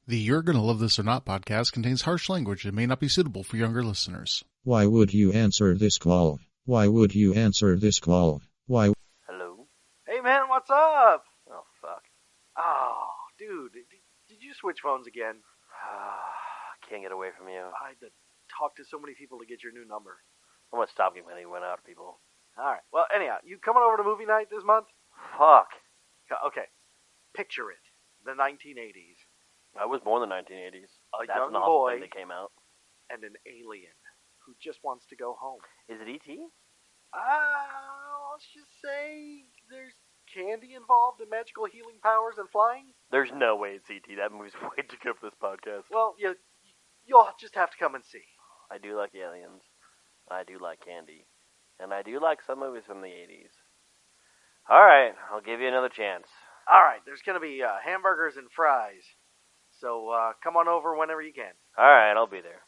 The You're Gonna Love This or Not podcast contains harsh language and may not be suitable for younger listeners. Why would you answer this call? Why would you answer this call? Why? Hello? Hey man, what's up? Oh, fuck. Oh, dude, did you switch phones again? Can't get away from you. I had to talk to so many people to get your new number. I'm gonna stop giving anyone out to people. Alright, well, anyhow, you coming over to movie night this month? Fuck. Okay, picture it. The 1980s. I was born in the 1980s. That's young an awesome boy thing that came out. And an alien who just wants to go home. Is it E.T.? Let's just say there's candy involved and magical healing powers and flying. There's no way it's E.T. That movie's way too good for this podcast. Well, you'll just have to come and see. I do like aliens. I do like candy. And I do like some movies from the 80s. Alright, I'll give you another chance. Alright, there's going to be hamburgers and fries. So come on over whenever you can. Alright, I'll be there.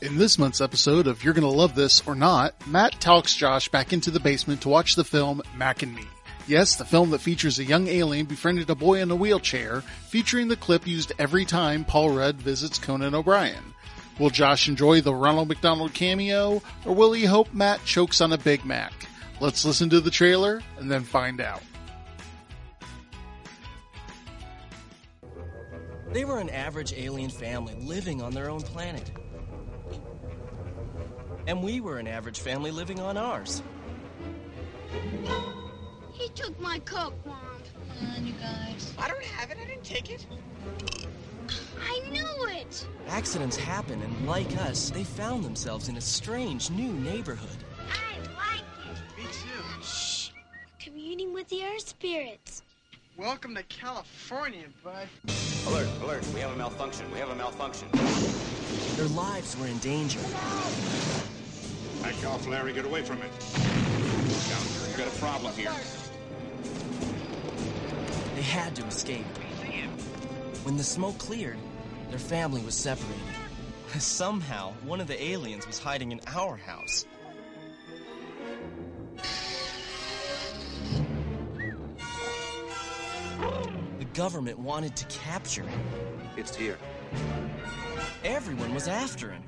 In this month's episode of You're Gonna Love This or Not, Matt talks Josh back into the basement to watch the film Mac and Me. Yes, the film that features a young alien befriended a boy in a wheelchair, featuring the clip used every time Paul Rudd visits Conan O'Brien. Will Josh enjoy the Ronald McDonald cameo, or will he hope Matt chokes on a Big Mac? Let's listen to the trailer and then find out. They were an average alien family living on their own planet. And we were an average family living on ours. He took my Coke, Mom. Come on, you guys. I don't have it. I didn't take it. I knew it. Accidents happen, and like us, they found themselves in a strange new neighborhood. I like it. Me too. Shh. We're communing with the Earth spirits. Welcome to California, bud. Alert, alert. We have a malfunction. We have a malfunction. Their lives were in danger. Back off, Larry. Get away from it. Down here. We've got a problem here. They had to escape. When the smoke cleared, their family was separated. Somehow, one of the aliens was hiding in our house. The government wanted to capture him. It's here. Everyone was after him.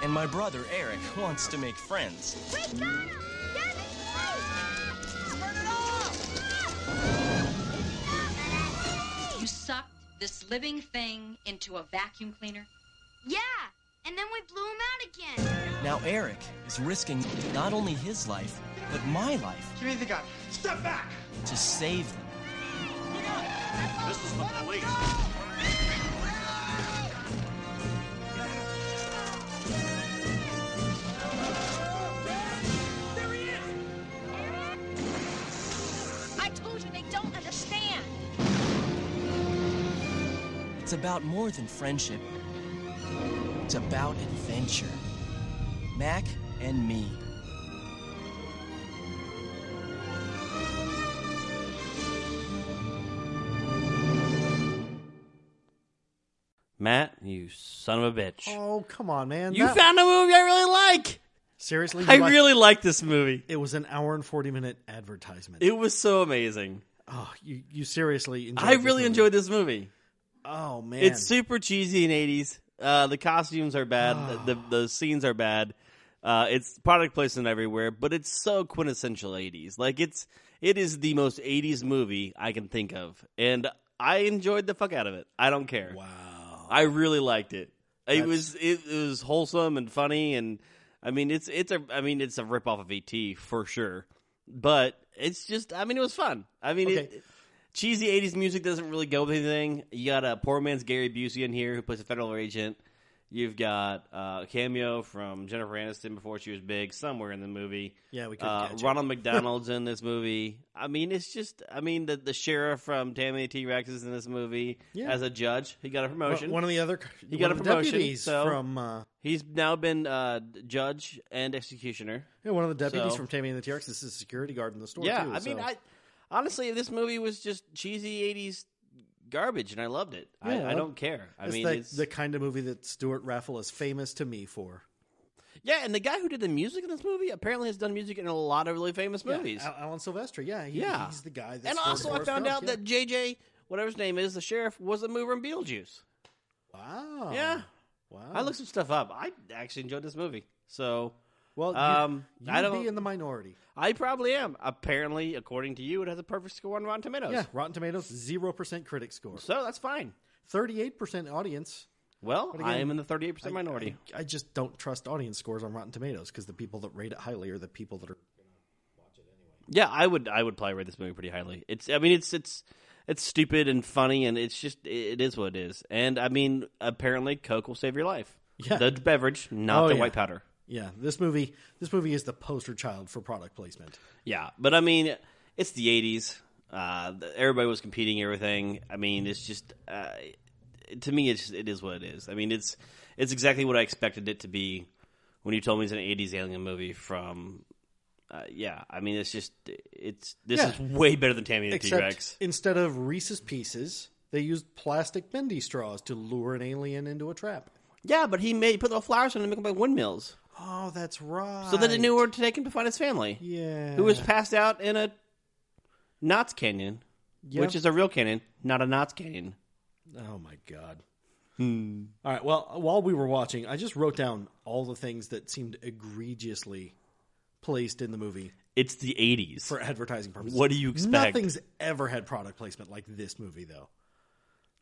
And my brother, Eric, wants to make friends. We got him! Get me Turn it off! You sucked this living thing into a vacuum cleaner? Yeah, and then we blew him out again. Now Eric is risking not only his life, but my life. Give me the gun. Step back! To save them. This is the police. There he is! I told you they don't understand. It's about more than friendship. It's about adventure. Mac and me. Matt, you son of a bitch. Oh, come on, man. You found a movie I really like. Seriously? I really like this movie. It was an hour and 40-minute advertisement. It was so amazing. Oh, you seriously enjoyed I really enjoyed this movie. Oh, man. It's super cheesy in 80s. The costumes are bad. The scenes are bad. It's product placement everywhere, but it's so quintessential 80s. Like, it is the most 80s movie I can think of. And I enjoyed the fuck out of it. I don't care. Wow. I really liked it. It was wholesome and funny, and I mean it's a ripoff of E.T. for sure. But it's just it was fun. Cheesy 80s music doesn't really go with anything. You got a poor man's Gary Busey in here who plays a federal agent. You've got a cameo from Jennifer Aniston before she was big, somewhere in the movie. Yeah, we couldn't catch it. Ronald McDonald's in this movie. It's just, the sheriff from Tammy the T-Rex is in this movie as a judge. He got a promotion. One of the other deputies from... he's now been judge and executioner. Yeah, one of the deputies from Tammy and the T-Rex. This is a security guard in the store, yeah, too. honestly, if this movie was just cheesy 80s garbage, and I loved it. Yeah, I don't care. I mean, it's the kind of movie that Stuart Raffle is famous to me for. Yeah, and the guy who did the music in this movie apparently has done music in a lot of really famous movies. Alan Silvestri, he's the guy. And also, I found out that JJ, whatever his name is, the sheriff, was the mover in Beetlejuice. Wow. Yeah. Wow. I looked some stuff up. I actually enjoyed this movie. So, well, you'd be in the minority. I probably am. Apparently, according to you, it has a perfect score on Rotten Tomatoes. Yeah, Rotten Tomatoes, 0% critic score. So that's fine. 38% audience. Well, again, I am in the 38% minority. I just don't trust audience scores on Rotten Tomatoes because the people that rate it highly are the people that are going to watch it anyway. Yeah, I would probably rate this movie pretty highly. It's stupid and funny, and it is what it is. And I mean, apparently, Coke will save your life. Yeah. The beverage, not the white powder. Yeah, this movie is the poster child for product placement. Yeah, but I mean, it's the 80s. Everybody was competing everything. I mean, it's just to me, it is what it is. I mean, it's exactly what I expected it to be when you told me it's an 80s alien movie from. I mean, this is way better than Tammy and the T-Rex. Instead of Reese's Pieces, they used plastic bendy straws to lure an alien into a trap. Yeah, but he put little flowers on them and make them like windmills. Oh, that's right. So that they knew where to take him to find his family. Yeah. Who was passed out in a Knots Canyon, which is a real canyon, not a Knots Canyon. Oh, my God. All right, well, while we were watching, I just wrote down all the things that seemed egregiously placed in the movie. It's the 80s. For advertising purposes. What do you expect? Nothing's ever had product placement like this movie, though.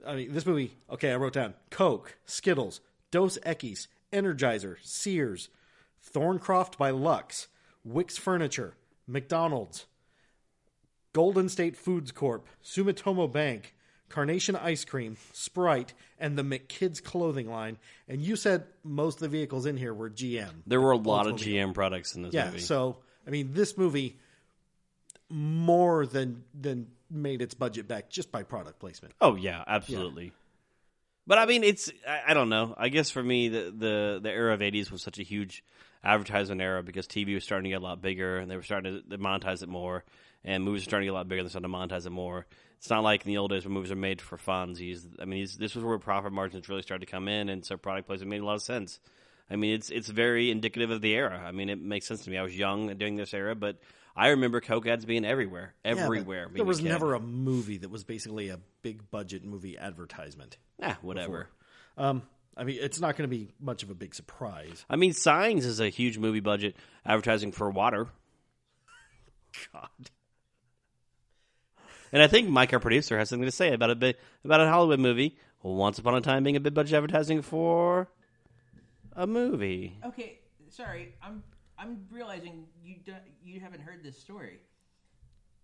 I mean, this movie, okay, I wrote down Coke, Skittles, Dos Equis, Energizer, Sears, Thorncroft by Lux, Wix Furniture, McDonald's, Golden State Foods Corp., Sumitomo Bank, Carnation Ice Cream, Sprite, and the McKids clothing line. And you said most of the vehicles in here were GM. There were a lot of GM products in this movie. Yeah, so, I mean, this movie more than made its budget back just by product placement. Oh, yeah, absolutely. Yeah. But, I mean, I don't know. I guess for me, the era of 80s was such a huge advertisement era because TV was starting to get a lot bigger, and they were starting to monetize it more, and movies were starting to get a lot bigger, and they started to monetize it more. It's not like in the old days when movies are made for funsies. I mean, this was where profit margins really started to come in, and so product placement made a lot of sense. I mean, it's very indicative of the era. I mean, it makes sense to me. I was young during this era, but I remember Coke ads being everywhere. Everywhere. There was never a movie that was basically a big budget movie advertisement. Whatever. I mean, it's not going to be much of a big surprise. I mean, Signs is a huge movie budget advertising for water. God. And I think Mike, our producer, has something to say about a Hollywood movie. Once Upon a Time being a big budget advertising for a movie. Okay, sorry, I'm realizing you haven't heard this story.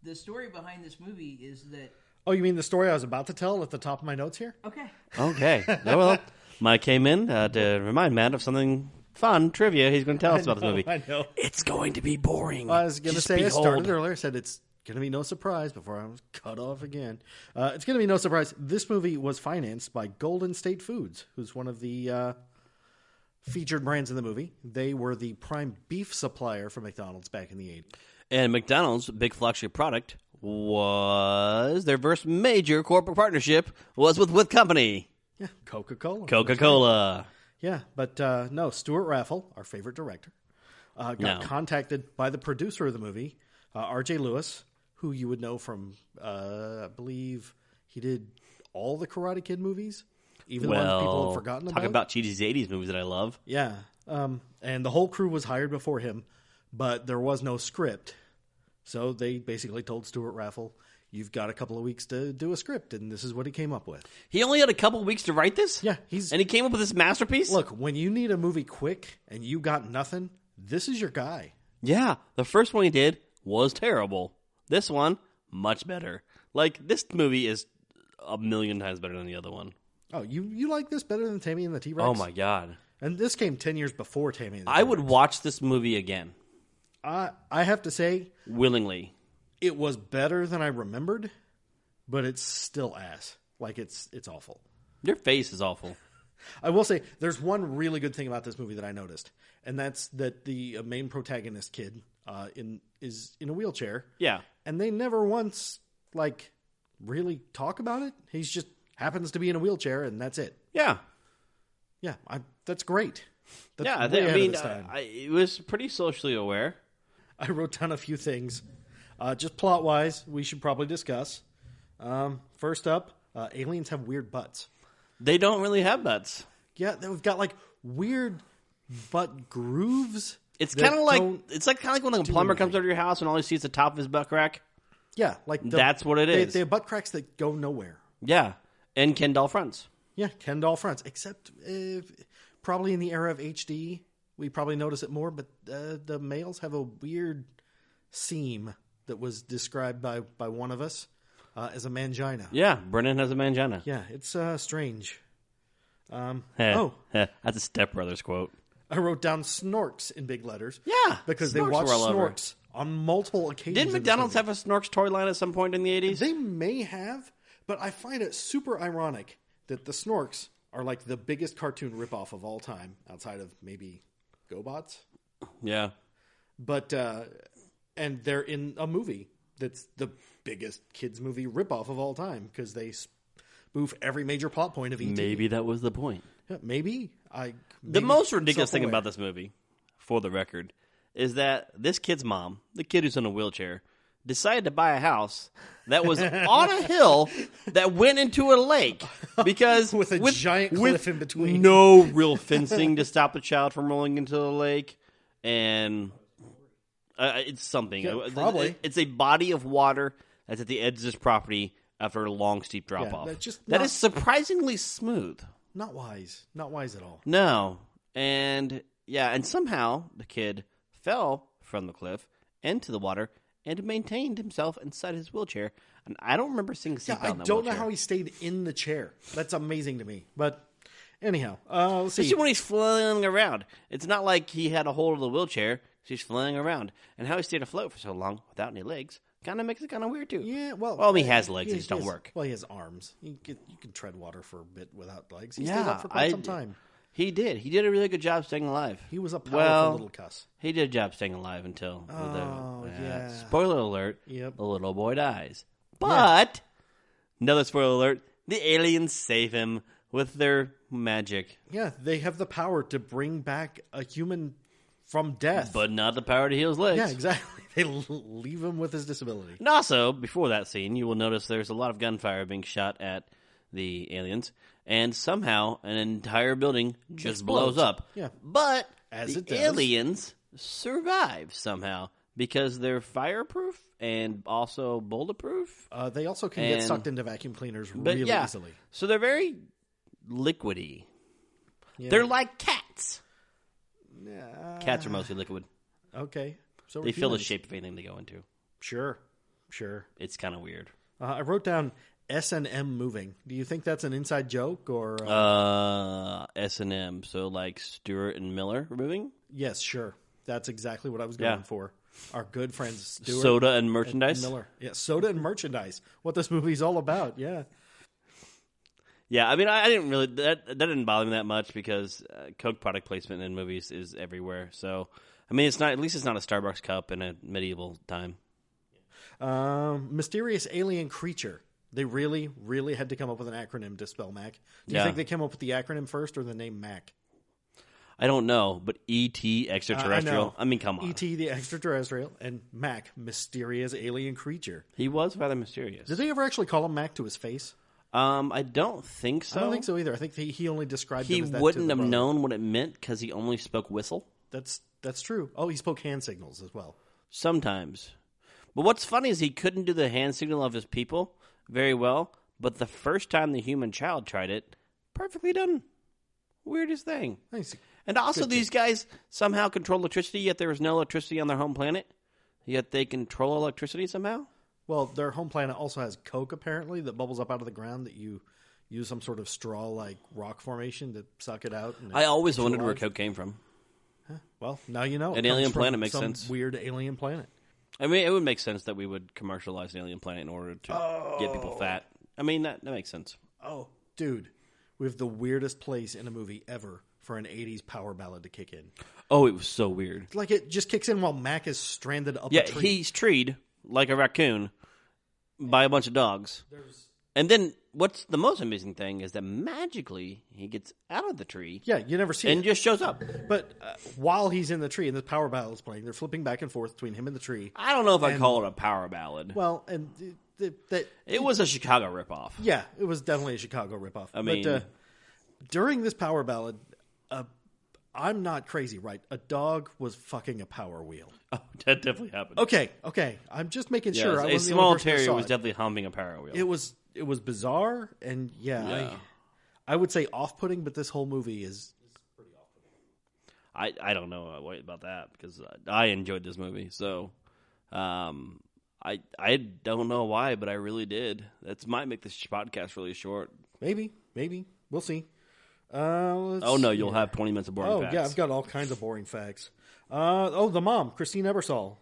The story behind this movie is that. Oh, you mean the story I was about to tell at the top of my notes here? Okay. Well, Mike came in to remind Matt of something fun, trivia he's going to tell us about the movie. I know. It's going to be boring. I was going to say, I started earlier, I said it's going to be no surprise before I was cut off again. It's going to be no surprise. This movie was financed by Golden State Foods, who's one of the featured brands in the movie. They were the prime beef supplier for McDonald's back in the 80s. And McDonald's big flagship product was their first major corporate partnership was with company. Yeah, Coca-Cola. Coca-Cola. Yeah, but no, Stuart Raffle, our favorite director, got contacted by the producer of the movie, R.J. Lewis, who you would know from, I believe he did all the Karate Kid movies, even the ones people have forgotten about. Talk about cheesy 80s movies that I love. Yeah, and the whole crew was hired before him, but there was no script. So they basically told Stuart Raffle, you've got a couple of weeks to do a script, and this is what he came up with. He only had a couple of weeks to write this? Yeah. And he came up with this masterpiece? Look, when you need a movie quick and you got nothing, this is your guy. Yeah. The first one he did was terrible. This one, much better. Like, this movie is a million times better than the other one. Oh, you like this better than Tammy and the T-Rex? Oh, my God. And this came 10 years before Tammy and the T-Rex. I would watch this movie again. I have to say... willingly. It was better than I remembered, but it's still ass. Like, it's awful. Your face is awful. I will say, there's one really good thing about this movie that I noticed, and that's that the main protagonist kid is in a wheelchair. Yeah. And they never once, really talk about it. He's just happens to be in a wheelchair, and that's it. Yeah. Yeah, that's great. That's yeah, way ahead of its I time. it was pretty socially aware. I wrote down a few things. Just plot-wise, we should probably discuss. First up, aliens have weird butts. They don't really have butts. Yeah, they've got like weird butt grooves. It's kind of like when a plumber comes over to your house and all you see is the top of his butt crack. Yeah, like that's what it is. They have butt cracks that go nowhere. Yeah, and Ken doll fronts. Yeah, Ken doll fronts. Except probably in the era of HD, we probably notice it more. But the males have a weird seam that was described by one of us as a mangina. Yeah, Brennan has a mangina. Yeah, it's strange. That's a Step Brothers quote. I wrote down snorks in big letters. Yeah, because they watched snorks on multiple occasions. Didn't McDonald's have a snorks toy line at some point in the 80s? They may have, but I find it super ironic that the snorks are like the biggest cartoon ripoff of all time, outside of maybe GoBots. Yeah. But, and they're in a movie that's the biggest kids movie ripoff of all time, because they spoof every major plot point of E.T. Maybe that was the point. Yeah, maybe. The most ridiculous thing about this movie, for the record, is that this kid's mom, the kid who's in a wheelchair, decided to buy a house that was on a hill that went into a lake because with a giant cliff in between. No real fencing to stop the child from rolling into the lake, and it's something. Yeah, probably. It's a body of water that's at the edge of this property after a long, steep drop off. That is surprisingly smooth. Not wise. Not wise at all. No. And somehow the kid fell from the cliff into the water and maintained himself inside his wheelchair. And I don't remember seeing a seatbelt in that wheelchair. I don't know how he stayed in the chair. That's amazing to me. But anyhow, let's see. Especially when he's flailing around. It's not like he had a hold of the wheelchair. He's flailing around. And how he stayed afloat for so long without any legs kind of makes it kind of weird, too. Yeah, well, he has legs. They just don't work. Well, he has arms. You can tread water for a bit without legs. He stayed up for quite some time. He did. He did a really good job staying alive. He was a powerful little cuss. He did a job staying alive until... yeah. Spoiler alert. Yep. The little boy dies. But, another spoiler alert, the aliens save him with their magic. Yeah, they have the power to bring back a human from death. But not the power to heal his legs. Yeah, exactly. They leave him with his disability. And also, before that scene, you will notice there's a lot of gunfire being shot at the aliens, and somehow an entire building just blows up. Yeah. But As the it does. aliens survive somehow because they're fireproof and also bulletproof. They also can get sucked into vacuum cleaners really easily. So they're very liquidy. Yeah. They're like cats. Cats are mostly liquid. Okay. So they fill the shape of anything they go into. Sure. It's kind of weird. I wrote down S&M moving. Do you think that's an inside joke or S&M? So like Stewart and Miller are moving? Yes, sure. That's exactly what I was going for. Our good friends Stewart, Soda and merchandise. And Miller. Yeah, soda and merchandise. What this movie's all about. Yeah. Yeah, I mean, I didn't really that didn't bother me that much because Coke product placement in movies is everywhere. So, I mean, it's not, at least it's not a Starbucks cup in a medieval time. Mysterious alien creature. They really, really had to come up with an acronym to spell Mac. Do you think they came up with the acronym first or the name Mac? I don't know, but E.T. extraterrestrial. I mean, come on. E.T. the extraterrestrial and Mac, mysterious alien creature. He was rather mysterious. Did they ever actually call him Mac to his face? I don't think so. I don't think so either. I think he only described him as that. He wouldn't have known what it meant because he only spoke whistle. That's true. Oh, he spoke hand signals as well. Sometimes. But what's funny is he couldn't do the hand signal of his people very well, but the first time the human child tried it, perfectly done. Weirdest thing. Nice. And also these guys somehow control electricity, yet there is no electricity on their home planet. Yet they control electricity somehow? Well, their home planet also has coke, apparently, that bubbles up out of the ground that you use some sort of straw-like rock formation to suck it out. And I always wondered where coke came from. Huh? Well, now you know. An alien planet makes sense. Weird alien planet. I mean, it would make sense that we would commercialize an alien planet in order to get people fat. I mean, that makes sense. Oh, dude. We have the weirdest place in a movie ever for an 80s power ballad to kick in. Oh, it was so weird. Like, it just kicks in while Mac is stranded up a tree. Yeah, he's treed like a raccoon, by a bunch of dogs. And then what's the most amazing thing is that magically he gets out of the tree. Yeah, you never see it. it. And just shows up. But while he's in the tree and the power ballad is playing, they're flipping back and forth between him and the tree. I don't know if I'd call it a power ballad. Well, and it was a Chicago ripoff. Yeah, it was definitely a Chicago ripoff. I mean, but during this power ballad, I'm not crazy, right? A dog was fucking a power wheel. Oh, that definitely happened. Okay. I'm just making sure. A small terrier was definitely humping a power wheel. It was bizarre, and I would say off-putting, but this whole movie is pretty off-putting. I don't know about that because I enjoyed this movie, so I don't know why, but I really did. That might make this podcast really short. Maybe we'll see. You'll have 20 minutes of boring facts. Yeah, I've got all kinds of boring facts. The mom, Christine Ebersol.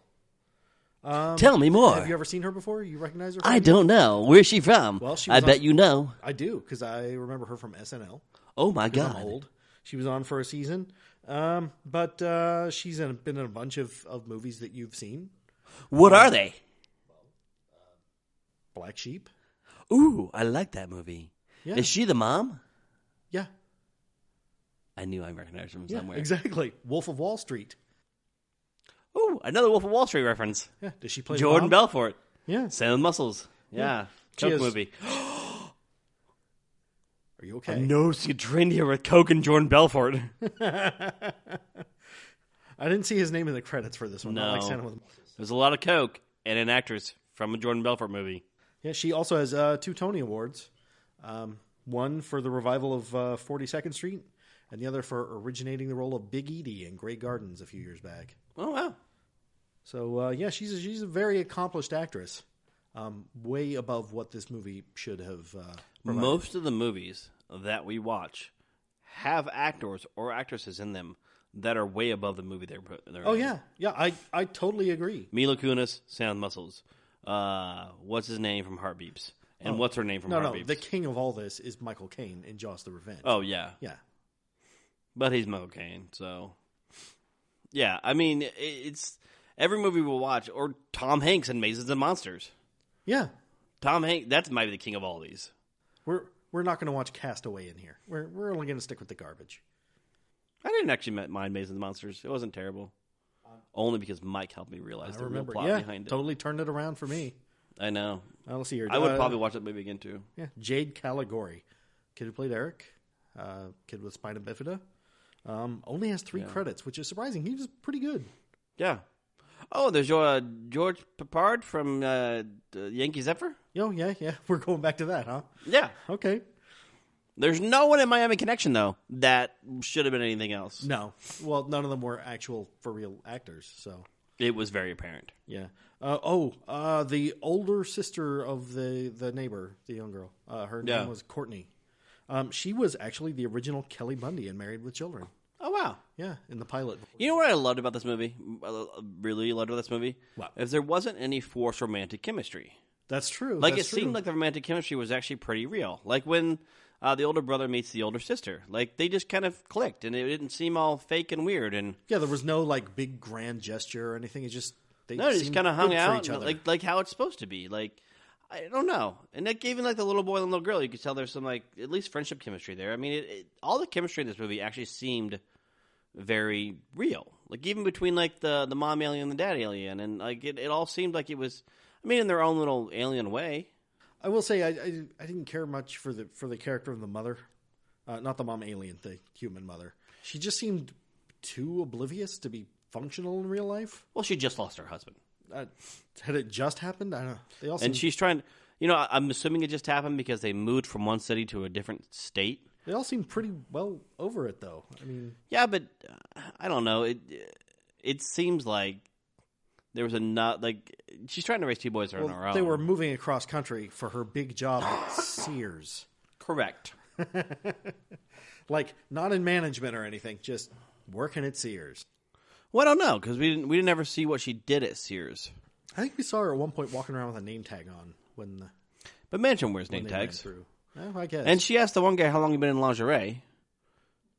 Tell me more. Have you ever seen her before? You recognize her? I don't know. Where's she from? Well, I bet you know. I do, because I remember her from SNL. Oh, my God. I'm old. She was on for a season. But she's been in a bunch of movies that you've seen. What are they? Black Sheep. Ooh, I like that movie. Yeah. Is she the mom? Yeah. I knew I recognized her from somewhere. Exactly. Wolf of Wall Street. Ooh, another Wolf of Wall Street reference. Yeah. Does she play Jordan the mom? Belfort? Yeah. Sound Muscles. Yeah. Coke movie. Are you okay? A no schizophrenia with Coke and Jordan Belfort. I didn't see his name in the credits for this one. No. Like Santa with Muscles. There's a lot of Coke and an actress from a Jordan Belfort movie. Yeah, she also has 2 Tony Awards. One for the revival of 42nd Street, and the other for originating the role of Big Edie in Grey Gardens a few years back. Oh, wow. So, she's a very accomplished actress. Way above what this movie should have provided. Most of the movies that we watch have actors or actresses in them that are way above the movie they're in. Yeah, I totally agree. Mila Kunis, Sound Muscles. What's his name from Heartbeeps? And what's her name from Heartbeeps? No, the king of all this is Michael Caine in Jaws the Revenge. Oh, yeah. Yeah. But he's Michael Caine, so... Yeah, I mean, it's... Every movie we'll watch, or Tom Hanks in Mazes and Monsters. Yeah. Tom Hanks, that's might be the king of all these. We're not going to watch Castaway in here. We're only going to stick with the garbage. I didn't actually mind Mazes and Monsters. It wasn't terrible. Only because Mike helped me realize the real plot behind it. Totally turned it around for me. I know. Let's see here. I would probably watch that movie again, too. Yeah. Jade Caligari. Kid who played Eric. Kid with spina bifida. Only has 3 credits, which is surprising. He was pretty good. Yeah. Oh, there's George Peppard from Yankee Zephyr? Oh, yeah. We're going back to that, huh? Yeah. Okay. There's no one in Miami Connection, though, that should have been anything else. No. Well, none of them were actual, for real actors, so... It was very apparent. Yeah. The older sister of the neighbor, the young girl, her name was Courtney. She was actually the original Kelly Bundy in Married with Children. Oh, wow. Yeah, in the pilot. You know what I loved about this movie? Really loved about this movie? What? Is there wasn't any forced romantic chemistry. That's true. Like, it seemed like the romantic chemistry was actually pretty real. Like, when the older brother meets the older sister. Like, they just kind of clicked, and it didn't seem all fake and weird. And yeah, there was no, like, big grand gesture or anything. It just... They just kind of hung out, like how it's supposed to be. Like, I don't know. And like, even like the little boy and the little girl, you could tell there's some like at least friendship chemistry there. I mean, all the chemistry in this movie actually seemed very real. Like even between like the mom alien and the dad alien, and like it all seemed like it was. I mean, in their own little alien way. I will say I didn't care much for the character of the mother, not the mom alien, the human mother. She just seemed too oblivious to be functional in real life. Well, she just lost her husband. Had it just happened? I don't know. They all and she's trying. You know, I'm assuming it just happened because they moved from one city to a different state. They all seem pretty well over it, though. I mean, yeah, but I don't know. It seems like there was she's trying to raise 2 boys on her own. They were moving across country for her big job at Sears. Correct. Like not in management or anything, just working at Sears. Well, I don't know, because we didn't ever see what she did at Sears. I think we saw her at one point walking around with a name tag on But Mansion wears name tags. Well, I guess. And she asked the one guy how long he'd been in lingerie.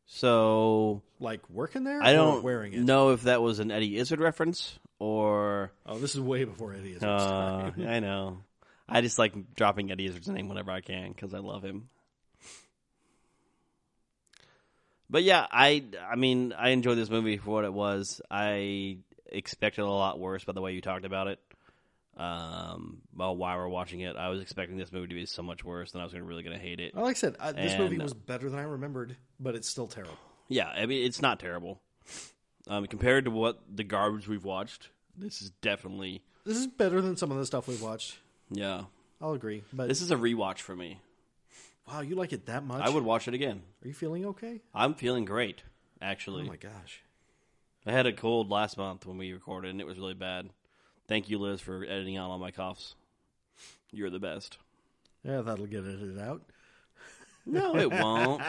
So, like working there, I don't wearing it. Know if that was an Eddie Izzard reference or. Oh, this is way before Eddie Izzard. I know. I just like dropping Eddie Izzard's name whenever I can because I love him. But yeah, I mean, I enjoyed this movie for what it was. I expected a lot worse by the way you talked about it. While we're watching it, I was expecting this movie to be so much worse, and I was really going to hate it. Like I said, this movie was better than I remembered, but it's still terrible. Yeah, I mean, it's not terrible. Compared to what the garbage we've watched, this is definitely... This is better than some of the stuff we've watched. Yeah. I'll agree. But this is a rewatch for me. Wow, you like it that much? I would watch it again. Are you feeling okay? I'm feeling great, actually. Oh my gosh. I had a cold last month when we recorded, and it was really bad. Thank you, Liz, for editing out all my coughs. You're the best. Yeah, that'll get edited out. No, it won't.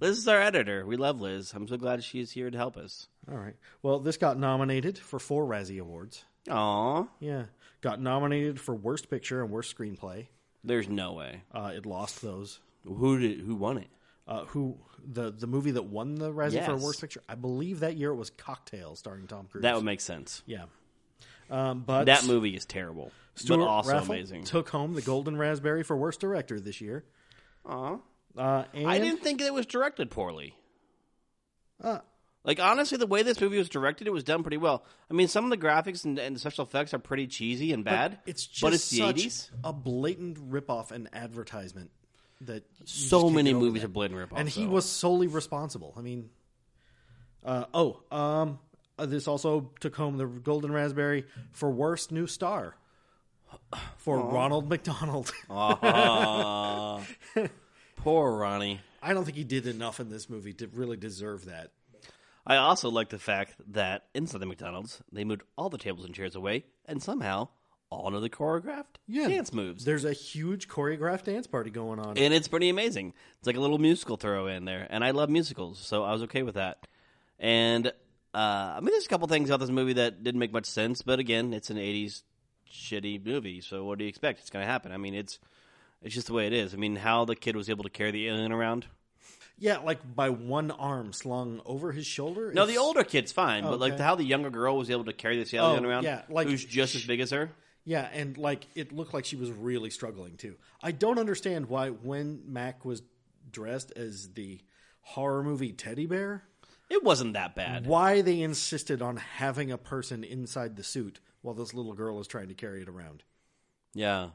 Liz is our editor. We love Liz. I'm so glad she's here to help us. All right. Well, this got nominated for 4 Razzie Awards. Aww. Yeah. Got nominated for Worst Picture and Worst Screenplay. There's no way. It lost those. Who won it? The movie that won the Razzie for Worst Picture? I believe that year it was Cocktail, starring Tom Cruise. That would make sense. Yeah. But that movie is terrible, Stuart but also Raffle amazing. Took home the Golden Raspberry for Worst Director this year. Aww. And I didn't think it was directed poorly. Like, honestly, the way this movie was directed, it was done pretty well. I mean, some of the graphics and the special effects are pretty cheesy and bad, but it's the such 80s. A blatant ripoff and advertisement that so many movies are blatant ripoffs. And he was solely responsible. I mean, this also took home the Golden Raspberry for Worst New Star for Ronald McDonald. Poor Ronnie. I don't think he did enough in this movie to really deserve that. I also like the fact that inside the McDonald's, they moved all the tables and chairs away, and somehow all of the choreographed dance moves. There's a huge choreographed dance party going on. And it's pretty amazing. It's like a little musical throw in there, and I love musicals, so I was okay with that. And, I mean, there's a couple things about this movie that didn't make much sense, but again, it's an 80s shitty movie, so what do you expect? It's going to happen. I mean, it's just the way it is. I mean, how the kid was able to carry the alien around. Yeah, like by one arm slung over his shoulder. No, the older kid's fine, but like how the younger girl was able to carry this alien around, like who's just as big as her. Yeah, and like it looked like she was really struggling too. I don't understand why when Mac was dressed as the horror movie teddy bear, it wasn't that bad. Why they insisted on having a person inside the suit while this little girl is trying to carry it around. Yeah.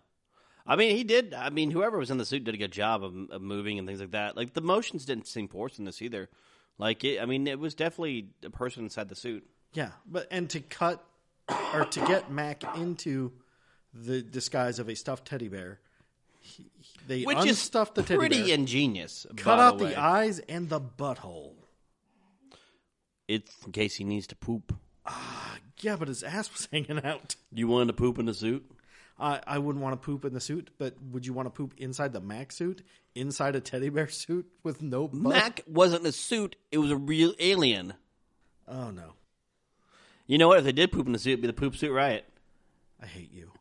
I mean, he did. I mean, whoever was in the suit did a good job of moving and things like that. Like, the motions didn't seem forced in this either. Like, it was definitely a person inside the suit. Yeah, and to get Mac into the disguise of a stuffed teddy bear, they unstuffed the teddy bear. Which is pretty ingenious. Cut out the eyes and the butthole. It's in case he needs to poop. Yeah, but his ass was hanging out. You wanted to poop in the suit? I wouldn't want to poop in the suit, but would you want to poop inside the Mac suit? Inside a teddy bear suit with no butt? Mac wasn't a suit. It was a real alien. Oh, no. You know what? If they did poop in the suit, it'd be the Poop Suit Riot. I hate you.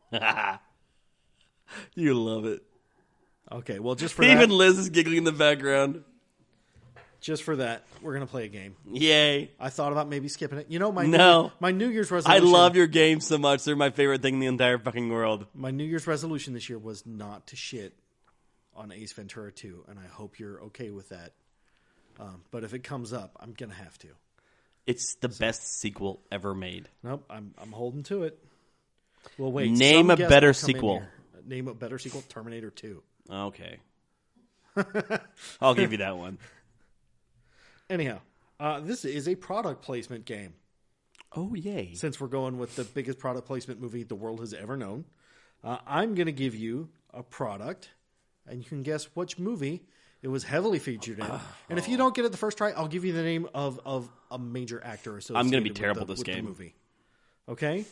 You love it. Okay, well, just for Even Liz is giggling in the background. Just for that, we're going to play a game. Yay. I thought about maybe skipping it. You know, my New Year's resolution... I love your games so much. They're my favorite thing in the entire fucking world. My New Year's resolution this year was not to shit on Ace Ventura 2, and I hope you're okay with that. But if it comes up, I'm going to have to. It's the best sequel ever made. Nope, I'm holding to it. Well, wait. Name a better sequel. Name a better sequel, Terminator 2. Okay. I'll give you that one. Anyhow, this is a product placement game. Oh, yay. Since we're going with the biggest product placement movie the world has ever known, I'm going to give you a product, and you can guess which movie it was heavily featured in. And if you don't get it the first try, I'll give you the name of a major actor associated I'm going to be terrible with this game. The movie. Okay?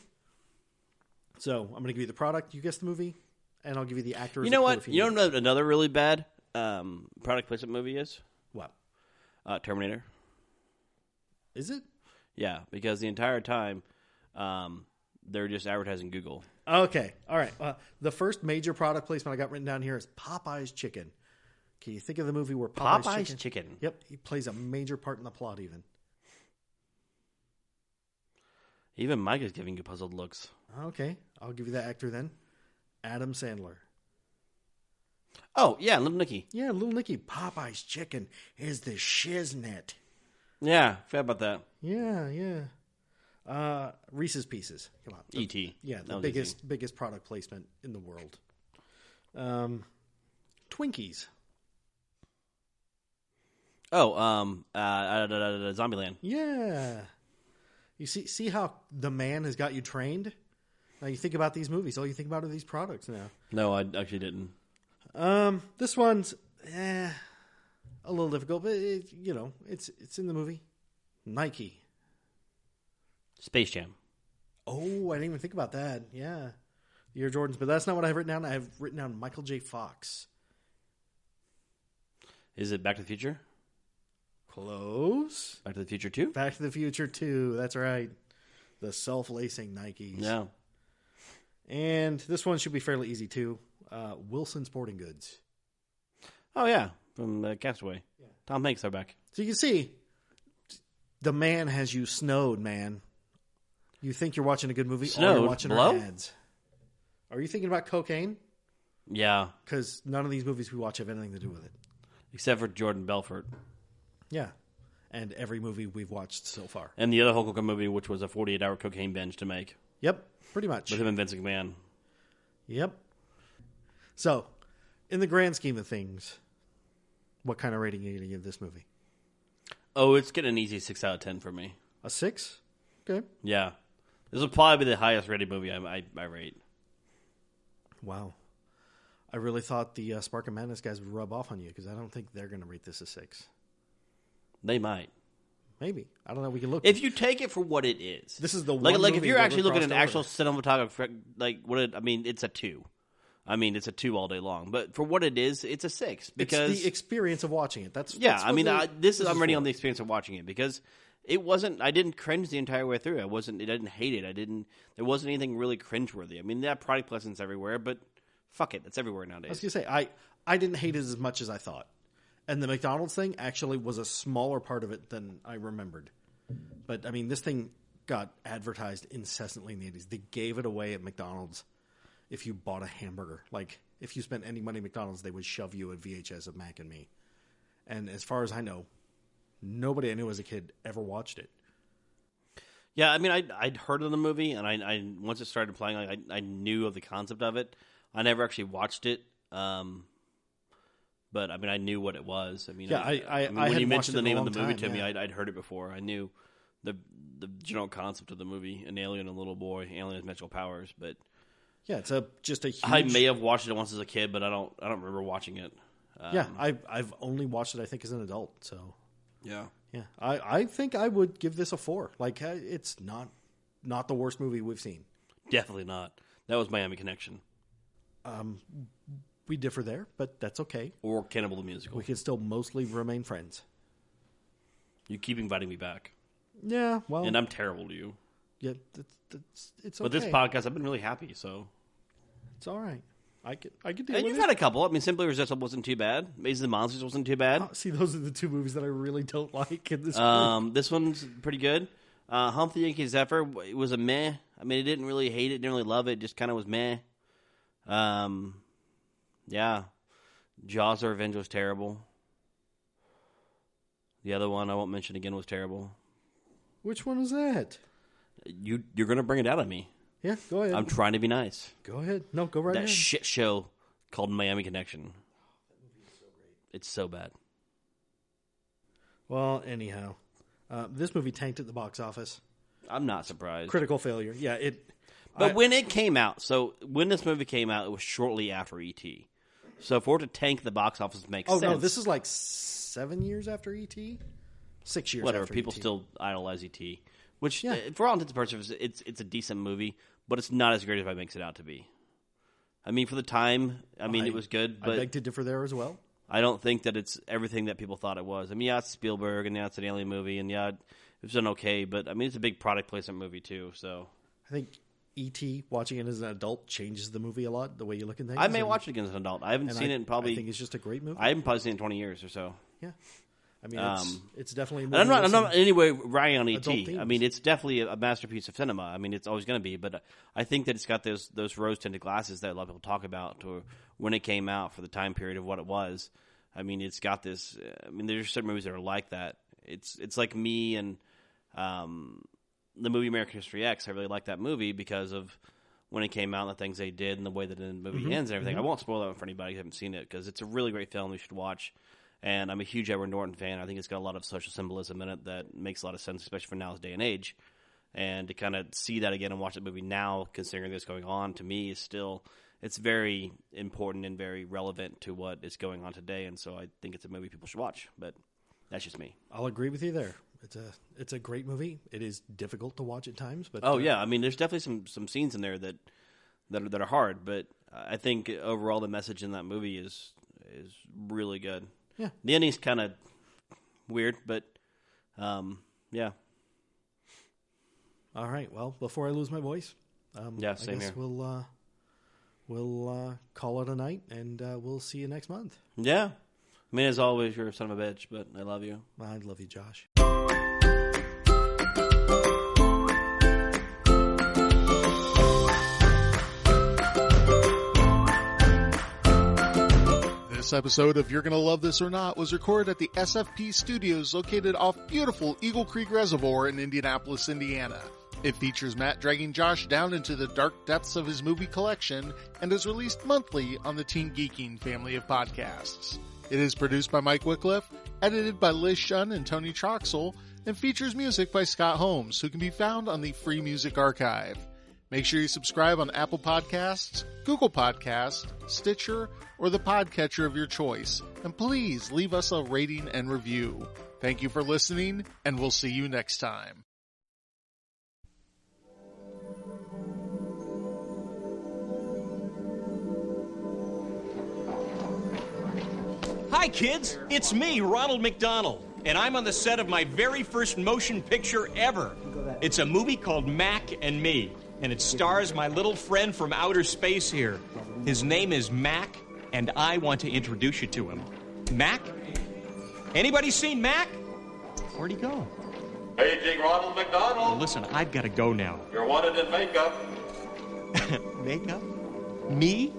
So, I'm going to give you the product, you guess the movie, and I'll give you the actor. You know what? You know what another really bad product placement movie is? What? Terminator. Is it? Yeah, because the entire time they're just advertising Google. Okay, all right. The first major product placement I got written down here is Popeye's Chicken. Can you think of the movie where Popeye's Chicken? Yep, he plays a major part in the plot even. Even Mike is giving you puzzled looks. Okay, I'll give you that actor then. Adam Sandler. Oh, yeah, Little Nicky. Yeah, Little Nicky. Popeye's chicken is the shiznit. Yeah, forgot about that. Yeah. Reese's Pieces. Come on. E.T. Yeah, the biggest product placement in the world. Twinkies. Oh, Zombieland. Yeah. You see how the man has got you trained? Now you think about these movies, all you think about are these products now. No, I actually didn't. This one's a little difficult, but it's in the movie. Nike. Space Jam. Oh, I didn't even think about that. Yeah. The Air Jordans, but that's not what I've written down. I've written down Michael J. Fox. Is it Back to the Future? Close. Back to the Future 2? Back to the Future 2. That's right. The self-lacing Nikes. Yeah. And this one should be fairly easy, too. Wilson Sporting Goods. Oh, yeah. From Castaway. Yeah. Tom Hanks are back. So you can see, the man has you snowed, man. You think you're watching a good movie, snowed? Or you're watching our ads. Are you thinking about cocaine? Yeah. Because none of these movies we watch have anything to do with it. Except for Jordan Belfort. Yeah. And every movie we've watched so far. And the other Hulk Hogan movie, which was a 48-hour cocaine binge to make. Yep, pretty much. With him and Vince McMahon. Yep. So, in the grand scheme of things, what kind of rating are you going to give this movie? Oh, it's getting an easy 6 out of 10 for me. A 6? Okay. Yeah. This will probably be the highest rated movie I rate. Wow. I really thought the Spark and Madness guys would rub off on you, because I don't think they're going to rate this a 6. They might. Maybe. I don't know. We can look. If you take it for what it is. This is the one like movie if you're that actually we're looking at an crossed actual over. cinematography, like it's a 2. I mean, it's a 2 all day long. But for what it is, it's a 6 because it's the experience of watching it. That's yeah. That's I mean, I'm ready for. on the experience of watching it because it wasn't. I didn't cringe the entire way through. I didn't hate it. There wasn't anything really cringeworthy. I mean, that product placements everywhere, but fuck it, it's everywhere nowadays. I was gonna say I didn't hate it as much as I thought, and the McDonald's thing actually was a smaller part of it than I remembered. But I mean, this thing got advertised incessantly in the 80s. They gave it away at McDonald's if you bought a hamburger. Like, if you spent any money at McDonald's, they would shove you a VHS of Mac and Me. And as far as I know, nobody I knew as a kid ever watched it. Yeah, I mean, I'd heard of the movie, and I once it started playing, like, I knew of the concept of it. I never actually watched it, but I mean, I knew what it was. I mean, yeah, I mean, when you mentioned the name of the movie to me, I'd heard it before. I knew the general concept of the movie: an alien, a little boy, alien has magical powers. But yeah, it's just a huge. I may have watched it once as a kid, but I don't remember watching it. Yeah, I've only watched it, I think, as an adult. So yeah. I think I would give this a 4. Like, it's not the worst movie we've seen. Definitely not. That was Miami Connection. We differ there, but that's okay. Or Cannibal the Musical. We can still mostly remain friends. You keep inviting me back. Yeah, well, and I'm terrible to you. Yeah, it's okay. But this podcast, I've been really happy, so it's all right. I could deal with it. And you've had a couple. I mean, Simply Irresistible wasn't too bad. Maze of the Monsters wasn't too bad. See, those are the 2 movies that I really don't like in this group. This one's pretty good. Hump the Yankee Zephyr, it was a meh. I mean, I didn't really hate it, didn't really love it. It just kind of was meh. Yeah. Jaws: The Revenge was terrible. The other one I won't mention again was terrible. Which one was that? You're going to bring it out on me. Yeah, go ahead. I'm trying to be nice. Go ahead. No, go right ahead. That shit show called Miami Connection. That movie is so great. It's so bad. Well, anyhow, this movie tanked at the box office. I'm not surprised. Critical failure. Yeah, But when it came out, so when this movie came out, it was shortly after E.T. So for it to tank the box office makes sense. Oh, no, this is like 7 years after E.T.? 6 years Whatever, after people E.T. still idolize E.T. Which, for all intents and purposes, it's a decent movie, but it's not as great as it makes it out to be. I mean, for the time, it was good, but I beg to differ there as well. I don't think that it's everything that people thought it was. I mean, yeah, it's Spielberg, and yeah, it's an alien movie, and yeah, it's done okay, but I mean, it's a big product placement movie too, so. I think E.T., watching it as an adult, changes the movie a lot, the way you look at things. I may watch it again as an adult. I haven't seen it in probably... I think it's just a great movie. I haven't probably seen it in 20 years or so. Yeah. I mean, it's definitely. I'm not in any way riding on adult E.T. themes. I mean, it's definitely a masterpiece of cinema. I mean, it's always going to be. But I think that it's got those rose-tinted glasses that a lot of people talk about to when it came out for the time period of what it was. I mean, it's got this. I mean, there's certain movies that are like that. It's like me and the movie American History X. I really like that movie because of when it came out and the things they did and the way that the movie ends and everything. I won't spoil that for anybody who hasn't seen it because it's a really great film you should watch. And I'm a huge Edward Norton fan. I think it's got a lot of social symbolism in it that makes a lot of sense, especially for now's day and age. And to kind of see that again and watch that movie now, considering this going on, to me is still, it's very important and very relevant to what is going on today. And so I think it's a movie people should watch. But that's just me. I'll agree with you there. It's a great movie. It is difficult to watch at times, but yeah, I mean, there's definitely some scenes in there that are hard. But I think overall the message in that movie is really good. Yeah. The ending's kind of weird, but yeah. All right. Well, before I lose my voice, same I guess here. We'll call it a night, and we'll see you next month. Yeah. I mean, as always, you're a son of a bitch, but I love you. I love you, Josh. This episode of You're Gonna Love This or Not was recorded at the SFP Studios located off beautiful Eagle Creek Reservoir in Indianapolis, Indiana. It features Matt dragging Josh down into the dark depths of his movie collection and is released monthly on the Teen Geeking family of podcasts. It is produced by Mike Wycliffe, edited by Liz Shunn and Tony Troxel, and features music by Scott Holmes, who can be found on the Free Music Archive. Make sure you subscribe on Apple Podcasts, Google Podcasts, Stitcher, or the podcatcher of your choice. And please leave us a rating and review. Thank you for listening, and we'll see you next time. Hi, kids. It's me, Ronald McDonald, and I'm on the set of my very first motion picture ever. It's a movie called Mac and Me, and it stars my little friend from outer space here. His name is Mac, and I want to introduce you to him. Mac? Anybody seen Mac? Where'd he go? Paging Ronald McDonald. Listen, I've got to go now. You're wanted in makeup. Makeup? Me?